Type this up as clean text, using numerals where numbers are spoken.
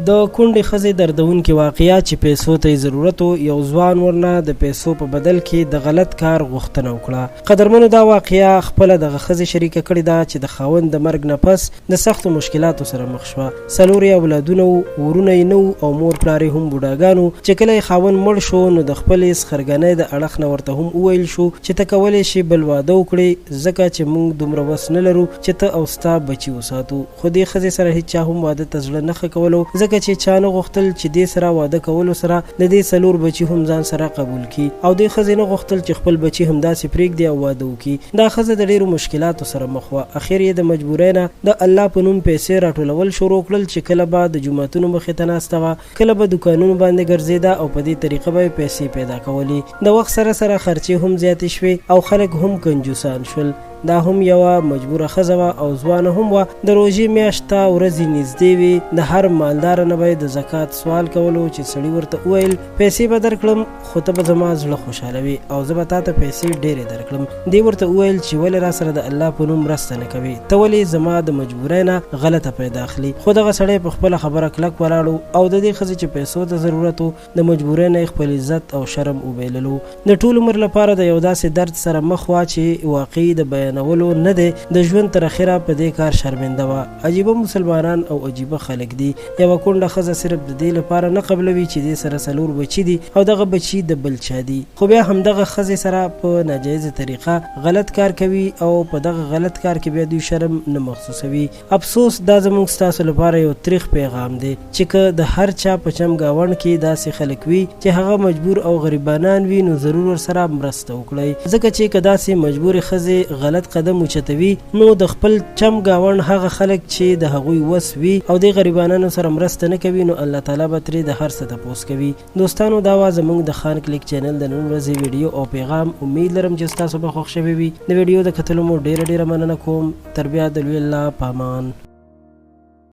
د کونډې ښځې دردونکې واقعه چې پیسو ته ضرورت و، یو ځوان ورنه د پیسو په بدل کې د غلط کار غوښتنه وکړه. قدرمنو دا واقعه خپله دغه ښځې شریکه کړې ده چې د خاوند د مرګ نه پس د سختو مشکلاتو سره مخ شوه. 4 اولادونه وو، ورونه یې نه وو او مور پلار یې هم بوډاګان وو. چې کله یې خاوند مړ شو نو د خپلې سخرګنۍ د اړخ نه ورته هم وویل شو چې ته کولی شي بل واده وکړې، ځکه چې موږ دومره وس نه لرو چې ته او ستا بچي وساتو. خو دې ښځې سره هیچا هم واده ته زړه نه ښه کولو، ځکه چې چا نه غوښتل چې دې سره واده کولو سره د دې 4 بچي هم ځان سره قبول کړي، او دې ښځې نه غوښتل چې خپل بچي همداسې پرېږدي او واده وکړي. دا ښځه د ډېرو مشکلاتو سره مخ وه. اخر یې د مجبورۍ نه د الله په نوم پیسې راټولول شروع کړل چې کله به د جوماتونو مخې ته ناسته وه، کله به دوکانونو باندې ګرځېده او په دې طریقه به یې پیسې پیدا کولې. د وخت سره سره خرچې هم زیاتې شوې او خلک هم کنجوسان شول. دا هم یوه مجبوره ښځه وه او ځوانه هم وه. د روژې میاشت ته ورځې نږدې وې. د هر مالدار نه به د زکات سوال کولو چې سړي ورته وویل پیسې به درکړم خو ته به زما زړه خوشحالوي او زه به تا ته پیسې ډېرې درکړم. دې ورته وویل چې ولې را سره د الله په نوم مرسته نه کوې، ته ولې زما د مجبورۍ نه غلطه پیدا اخلي. خو دغه سړی په خپله خبره کلک ولاړ او د دې ښځې چې پیسو ته ضرورت و د مجبورۍ نه یې خپل عزت او شرم وبایللو. د ټول عمر لپاره د یو داسې درد سره مخ وه چې واقعي د بیانولو نه دی. د ژوند تر اخره په دې کار شرمنده وه. عجیبه مسلمانان او عجیبه خلک دي. یوه کونډه ښځه صرف د دې لپاره نه قبلوي چې دې سره 4 بچي دي او دغه بچي د بل چا دي، خو بیا همدغه ښځې سره په ناجایزه طریقه غلط کار کوي او په دغه غلط کار کې بیا دوی شرم نه محسوسوي. افسوس دا زموږ ستاسو لپاره یو تریخ پیغام دی چې که د هر چا په چم ګاونډ کې داسې خلک وي چې هغه مجبور او غریبانان وي نو ضرور ورسره مرسته وکړئ، ځکه چې که داسې مجبورې ښځې غلط قدم اوچتوي نو د خپل چم ګاونډ هغه خلک چې د هغوی وس وي او د غریبانو سره مرسته نه کوي نو الله تعالی به ترې د هر څه تپوس کوي. دوستانو دا وه زموږ د خان کلیک چینل د نن ورځې ویډیو او پیغام. امید لرم چې ستاسو به خوښ شوی وي. د ویډیو د کتلو مو ډېره مننه کوم. تر بیا د لوی الله په امان.